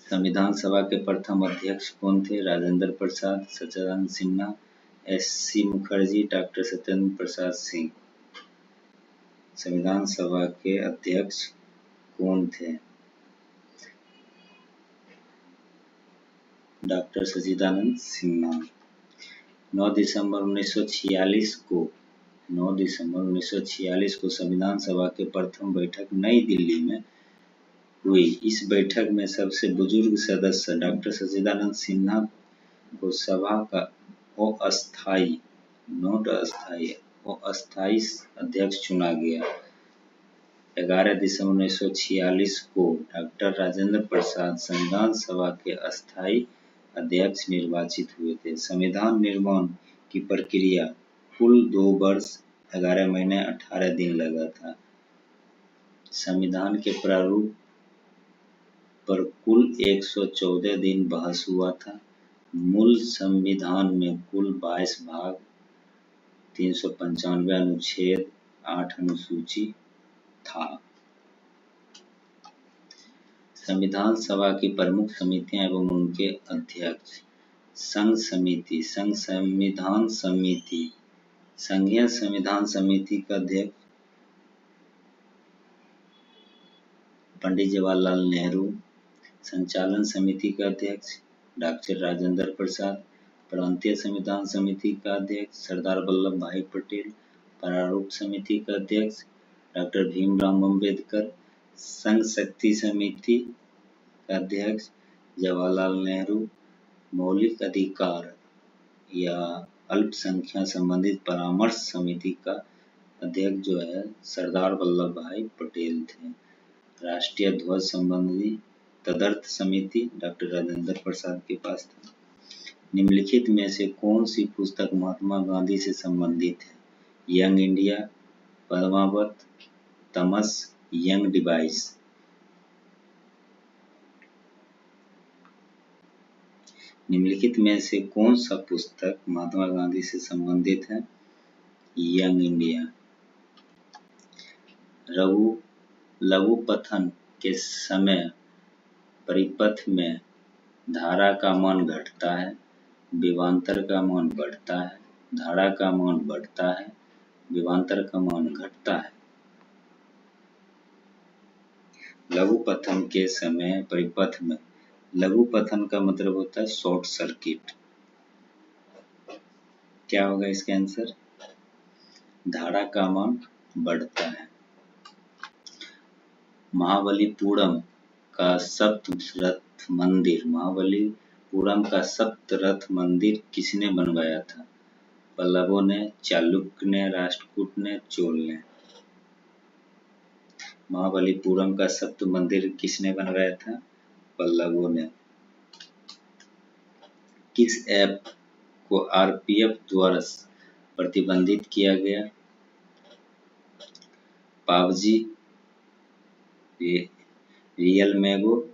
संविधान सभा के प्रथम अध्यक्ष कौन थे? राजेंद्र प्रसाद, सच्चिदानंद सिन्हा, एस.सी. मुखर्जी, डॉक्टर सत्येंद्र प्रसाद सिंह। संविधान सभा के अध्यक्ष कौन थे? डॉक्टर सच्चिदानंद सिन्हा। 9 दिसंबर 1946 को संविधान सभा के प्रथम बैठक नई दिल्ली में हुई। इस बैठक में सबसे बुजुर्ग सदस्य डॉक्टर सच्चिदानंद सिन्हा को सभा का अस्थायी अध्यक्ष चुना गया। 11 दिसंबर 1946 को डॉक्टर राजेंद्र प्रसाद संविधान सभा के अस्थायी अध्यक्ष निर्वाचित हुए थे। संविधान निर्माण की प्रक्रिया कुल 2 वर्ष 11 महीने 18 दिन लगा था। संविधान के प्रारूप पर कुल 114 दिन बहस हुआ था। मूल संविधान में कुल 22 भाग, 395 अनुच्छेद, 8 अनुसूची था। संविधान सभा की प्रमुख समितियां एवं उनके अध्यक्ष। संघ संविधान समिति। संघीय संविधान समिति का अध्यक्ष पंडित जवाहरलाल नेहरू। संचालन समिति का अध्यक्ष डॉक्टर राजेंद्र प्रसाद। प्रांतीय संविधान समिति का अध्यक्ष सरदार वल्लभ भाई पटेल। प्रारूप समिति का अध्यक्ष डॉक्टर भीमराव अम्बेडकर। संघ शक्ति समिति का अध्यक्ष जवाहरलाल नेहरू। मौलिक अधिकार या अल्पसंख्यक संबंधित परामर्श समिति का अध्यक्ष जो है सरदार वल्लभ भाई पटेल थे। राष्ट्रीय ध्वज संबंधी तदर्थ समिति डॉक्टर राजेंद्र प्रसाद के पास था। निम्नलिखित में से कौन सी पुस्तक महात्मा गांधी से संबंधित है? यंग इंडिया, पद्मावत, तमस, यंग डिवाइस। निम्नलिखित में से कौन सा पुस्तक महात्मा गांधी से संबंधित है? Young India. लघु पठन के समय परिपथ में धारा का मान घटता है, विभवांतर का मान बढ़ता है। धारा का मान बढ़ता है, विभवांतर का मान घटता है। लघु पठन के समय परिपथ में, लघु पठन का मतलब होता है शॉर्ट सर्किट। क्या होगा इसका आंसर? धारा का मान बढ़ता है। महाबलीपुरम का सप्त रथ मंदिर किसने बनवाया था? पल्लवों ने, चालुक्य ने, राष्ट्रकूट ने, चोल ने। महाबलीपुरम का सप्त मंदिर किसने बनवाया था? पल्लवों ने। किस ऐप को आरपीएफ द्वारा प्रतिबंधित किया गया? PUBG, real mango,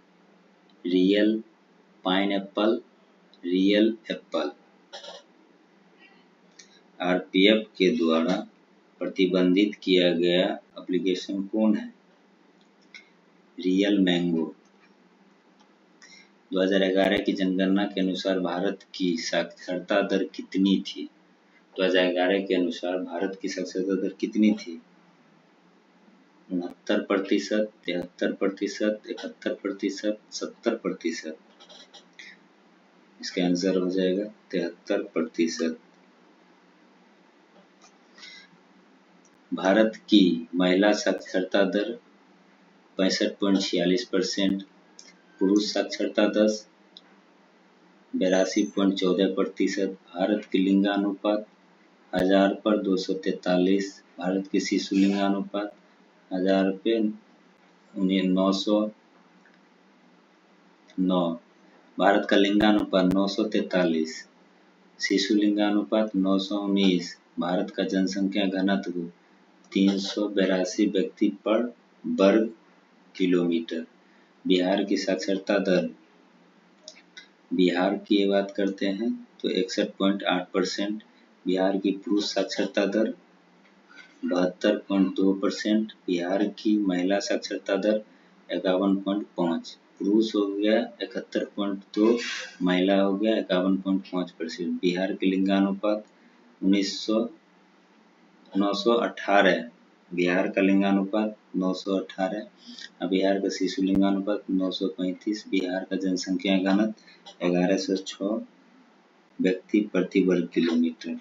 real pineapple, real Apple. RPF के द्वारा प्रतिबंधित किया गया एप्लीकेशन कौन है? Real mango. 2011 की जनगणना के अनुसार भारत की साक्षरता दर कितनी थी? 2011 के अनुसार भारत की साक्षरता दर कितनी थी? 69%, 73%, 71%, 70%। इसका आंसर हो जाएगा 73%। भारत की महिला साक्षरता दर 65.46%। पुरुष साक्षरता दर 82.14%। भारत की लिंगानुपात 1000 पर 243। भारत की शिशु लिंगानुपात 1000 पे 909। भारत का लिंगानुपात 943, शिशु लिंगानुपात 919, भारत का जनसंख्या घनत्व 382 व्यक्ति पर वर्ग किलोमीटर। बिहार की साक्षरता दर, बिहार की बात करते हैं तो 61.8%, बिहार की पुरुष साक्षरता दर 72.2%, बिहार की महिला साक्षरता दर 51.5, पुरुष हो गया 71.2, महिला हो गया 51.5%। बिहार के लिंगानुपात 918, बिहार का लिंगानुपात 918, बिहार का शिशु लिंगानुपात 935, बिहार का जनसंख्या घनत्व 1106 व्यक्ति प्रति वर्ग किलोमीटर,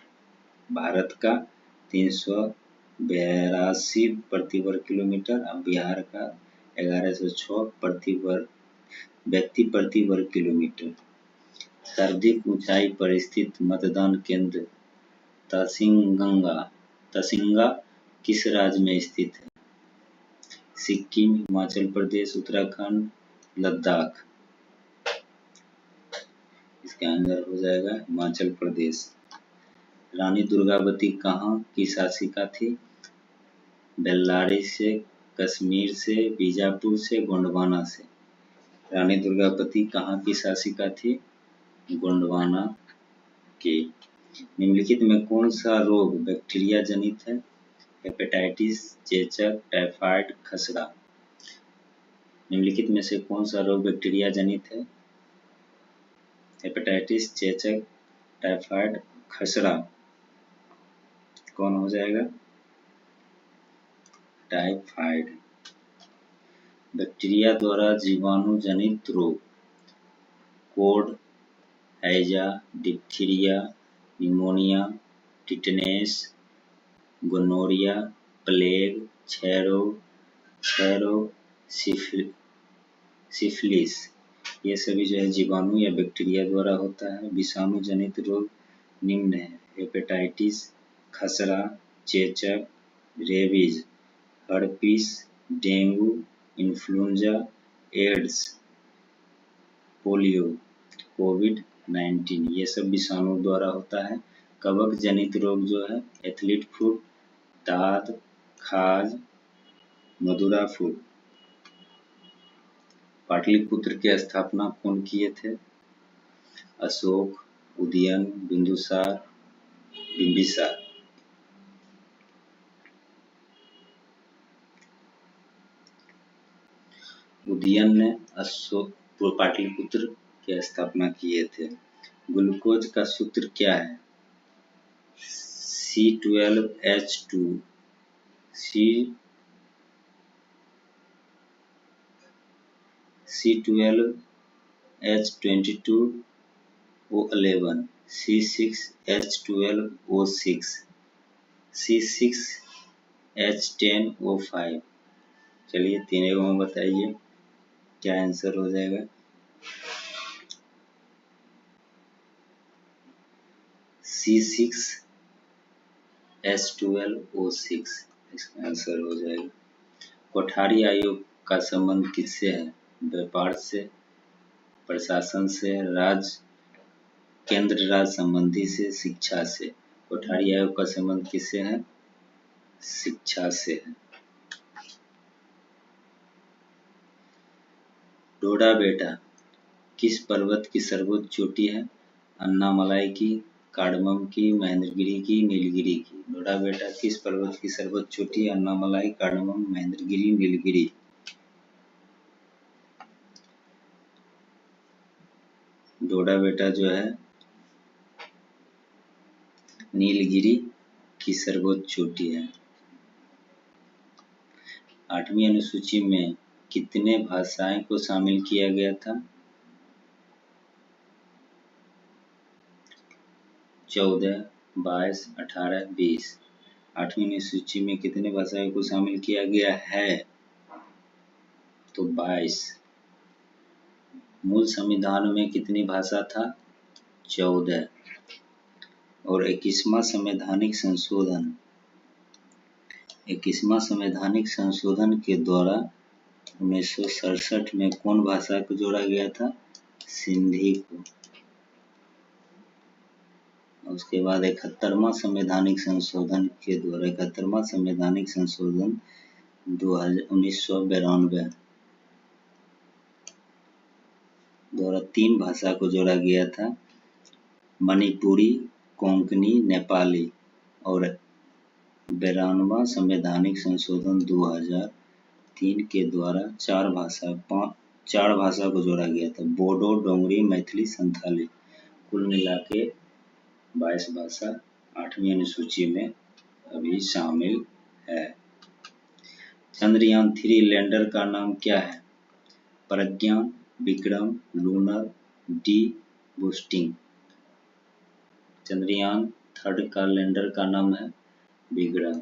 भारत का 382 प्रति वर्ग किलोमीटर, अब बिहार का 1106 व्यक्ति प्रति वर्ग किलोमीटर। सर्वाधिक ऊंचाई पर स्थित मतदान केंद्र तसिंगा किस राज्य में स्थित है? सिक्किम, हिमाचल प्रदेश, उत्तराखंड, लद्दाख। इसका आंसर हो जाएगा हिमाचल प्रदेश। रानी दुर्गावती कहाँ की शासिका थी? बेल्लारी से, कश्मीर से, बीजापुर से, गोंडवाना से। रानी दुर्गावती कहाँ की शासिका थी? गोंडवाना की। निम्नलिखित में कौन सा रोग बैक्टीरिया जनित है? हेपेटाइटिस, चेचक, टाइफाइड, खसरा। निम्नलिखित में से कौन सा रोग बैक्टीरिया जनित है? हेपेटाइटिस, चेचक, टाइफाइड, खसरा। कौन हो जाएगा? टाइफाइड। बैक्टीरिया द्वारा जीवाणु जनित रोग कोड, हैजा, diphtheria, pneumonia, tetanus, gonorrhoea, plague, क्षय रोग, सिफिलिस, ये सभी जो है जीवाणु या बैक्टीरिया द्वारा होता है। विषाणु जनित रोग निम्न है: हेपेटाइटिस, खसरा, चेचक, rabies, herpes, dengue, influenza, AIDS, polio, कोविड-19, ये सब विषाणु द्वारा होता है। कवक जनित रोग जो है एथलीट फुट, दाद, खाज, मदुरा फुट। पाटलिपुत्र की स्थापना कौन किए थे? अशोक, उदयन, बिंबिसार। उदयन ने पाटलिपुत्र की स्थापना किए थे। ग्लूकोज का सूत्र क्या है? C12H2 C12H22O11 C6H12O6 C6H10O5। चलिए तीनों में बताइए क्या आंसर हो जाएगा? C6H12O6 इसका आंसर हो जाएगा। कोठारी आयोग का संबंध किससे है? व्यापार से, प्रशासन से, केंद्र राज्य संबंधी से, शिक्षा से। कोठारी आयोग का संबंध किससे है? शिक्षा से है। डोडा बेटा किस पर्वत की सर्वोच्च चोटी है? अन्नामलाई की, कार्डमम की, महेंद्रगिरी की, नीलगिरी की। डोडा बेटा किस पर्वत की सर्वोच्च चोटी है? अन्नामलाई, कार्डमम, महेंद्रगिरी, नीलगिरी। डोडा बेटा जो है नीलगिरी की सर्वोच्च चोटी है। 8वीं अनुसूची में कितने भाषाएं को शामिल किया गया था? 14, 22, 18, 20। 8वीं अनुसूची में कितने भाषाओं को शामिल किया गया है? तो 22। मूल संविधान में कितनी भाषा था? 14। और 21वां संवैधानिक संशोधन के द्वारा 1967 में कौन भाषा को जोड़ा गया था? सिंधी को। उसके बाद 71वां संवैधानिक संशोधन के द्वारा 71वां संवैधानिक संशोधन 1992 द्वारा 3 भाषा को जोड़ा गया था, मणिपुरी, कोंकणी, नेपाली। और 92वां संवैधानिक संशोधन 2003 के द्वारा 4 भाषा को जोड़ा गया था, बोडो, डोगरी, मैथिली, संथाली। कुल मिला के 22 भाषा 8वीं अनुसूची में अभी शामिल है। चंद्रयान-3 लैंडर का नाम क्या है? Pragyan, Vikram, lunar, deboosting. Chandrayaan three का लैंडर का नाम है विक्रम।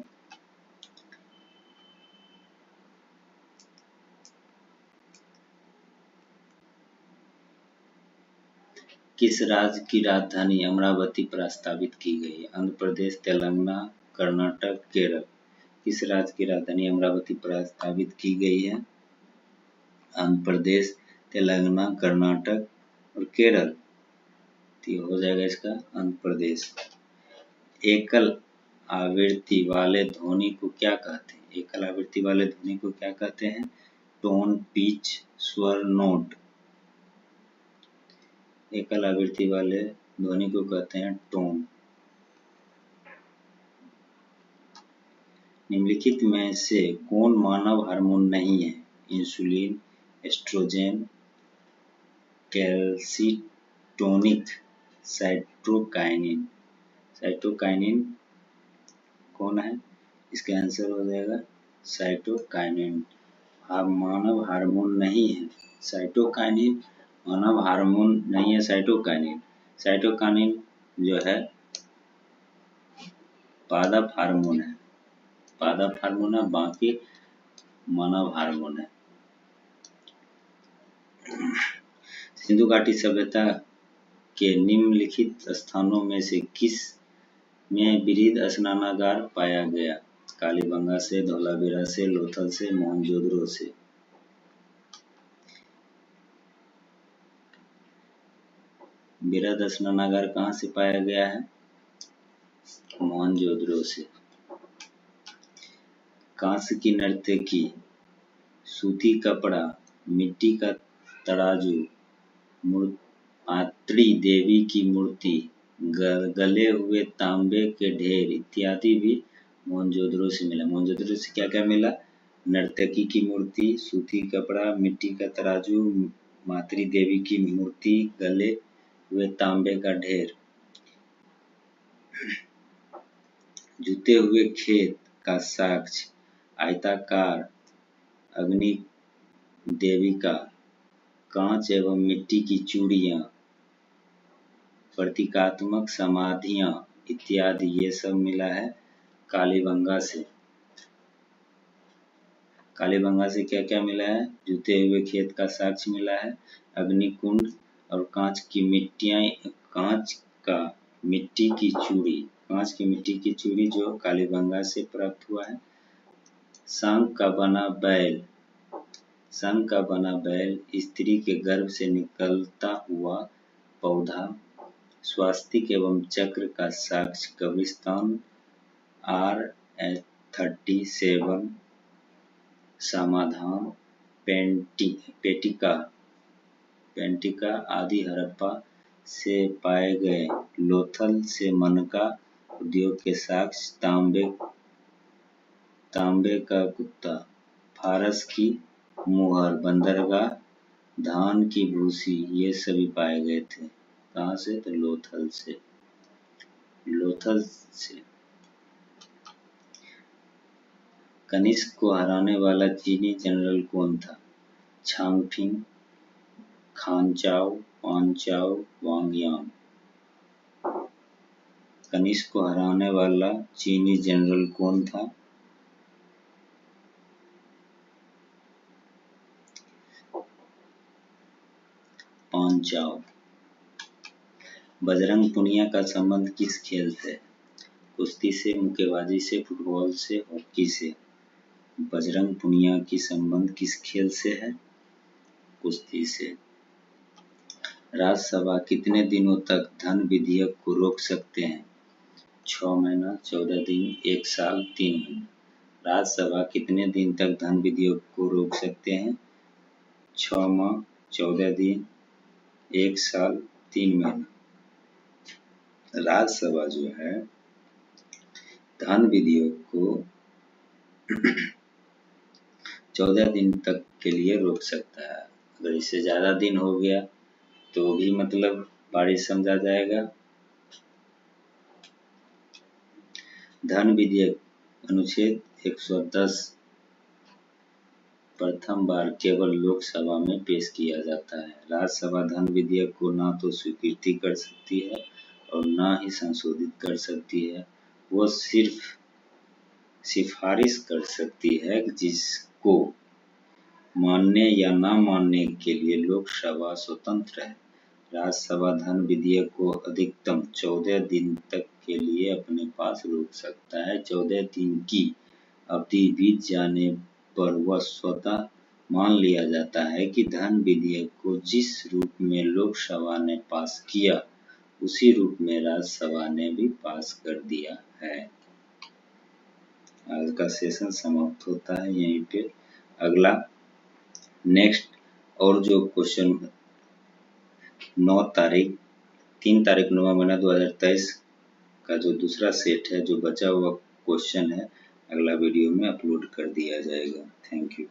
किस राज्य की राजधानी अमरावती प्रस्तावित की गई है? आंध्र प्रदेश, तेलंगाना, कर्नाटक, केरल। किस राज्य की राजधानी अमरावती प्रस्तावित की गई है? आंध्र प्रदेश, तेलंगाना, कर्नाटक और केरल। तो हो जाएगा इसका आंध्र प्रदेश। एकल आवृत्ति वाले ध्वनि को क्या कहते हैं? एकल आवृत्ति वाले ध्वनि को क्या कहते हैं? टोन, पिच, स्वर, नोट। एकल आवृत्ति वाले ध्वनि को कहते हैं टोन। निम्नलिखित में से कौन मानव हार्मोन नहीं है? Insulin, oestrogen, calcitonic, cytokinin. Cytokinin कौन है? इसका आंसर हो जाएगा साइटोकाइनिन। मानव हार्मोन नहीं है साइटोकाइनिन, मानव हार्मोन नहीं है साइटोकाइनिन। साइटोकाइनिन जो है पादप हार्मोन है, पादप हार्मोन है, बाकी मानव हार्मोन है। सिंधु घाटी सभ्यता के निम्नलिखित स्थानों में से किस में बृहद स्नानागार पाया गया? कालीबंगा से, धौलावीरा से, लोथल से, मोहनजोदड़ो से। बृहद स्नानागार कहाँ से पाया गया है? मोहनजोदड़ो से। कांस्य की नर्तकी, सूती कपड़ा, मिट्टी का तराजू, मातृ देवी की मूर्ति, गले हुए तांबे के ढेर इत्यादि भी मोहनजोदड़ो से मिला। मोहनजोदड़ो से क्या क्या मिला? नर्तकी की मूर्ति, सूती कपड़ा, मिट्टी का तराजू, मातृ देवी की मूर्ति, गले हुए तांबे का ढेर। जुते हुए खेत का साक्ष्य, आयताकार अग्नि देविका, कांच एवं मिट्टी की चूड़ियां, प्रतीकात्मक समाधियां इत्यादि, ये सब मिला है कालीबंगा से। कालीबंगा से क्या क्या मिला है? जुते हुए खेत का साक्ष्य मिला है, अग्निकुंड और कांच की मिट्टी की चूड़ी, कांच की मिट्टी की चूड़ी जो कालीबंगा से प्राप्त हुआ है। शंख का बना बैल, शंख का बना बैल, स्त्री के गर्भ से निकलता हुआ पौधा, स्वास्तिक एवं चक्र का साक्ष्य कब्रिस्तान, R37, समाधान, पेंटिका आदि हड़प्पा से पाए गए, लोथल से मनका उद्योग के साक्ष्य, तांबे का कुत्ता, फारस की मुहर, बंदरगाह, धान की भूसी, ये सभी पाए गए थे। कहाँ से? तो लोथल से। कनिष्क को हराने वाला चीनी जनरल कौन था? छांगफिंग, खानचाओ, पांचाओ, वांगयान। कनिष्क को हराने वाला चीनी जनरल कौन था? पांचाओ। बजरंग पुनिया का संबंध किस खेल से? कुश्ती से, मुक्केबाजी से, फुटबॉल से, हॉकी से। बजरंग पुनिया की संबंध किस खेल से है? कुश्ती से। राज्यसभा कितने दिनों तक धन विधेयक को रोक सकते हैं? 6 महीना, 14 दिन, 1 साल, 3 महीना। राज्यसभा कितने दिन तक धन विधेयक को रोक सकते हैं? 6 माह, 14 दिन, 1 साल, 3 महीना। राज्यसभा जो है धन विधेयक को 14 दिन तक के लिए रोक सकता है। अगर इससे ज्यादा दिन हो गया तो भी मतलब बारिश समझा जाएगा। धन विधेयक अनुच्छेद 110 प्रथम बार केवल लोकसभा में पेश किया जाता है। राज्यसभा धन विधेयक को ना तो स्वीकृति कर सकती है और ना ही संशोधित कर सकती है। वो सिर्फ सिफारिश कर सकती है, जिसको मानने या ना मानने के लिए लोकसभा स्वतंत्र है। राज्यसभा धन विधेयक को अधिकतम 14 दिन तक के लिए अपने पास रोक सकता है। 14 दिन की अवधि बीत जाने पर वह स्वतः मान लिया जाता है कि धन विधेयक को जिस रूप में लोकसभा ने पास किया उसी रूप में राज्यसभा ने भी पास कर दिया है। आज का सेशन समाप्त होता है यहीं पे। अगला नेक्स्ट और जो क्वेश्चन 3 तारीख 9 महीना 2023 का जो दूसरा सेट है, जो बचा हुआ क्वेश्चन है, अगला वीडियो में अपलोड कर दिया जाएगा। Thank you.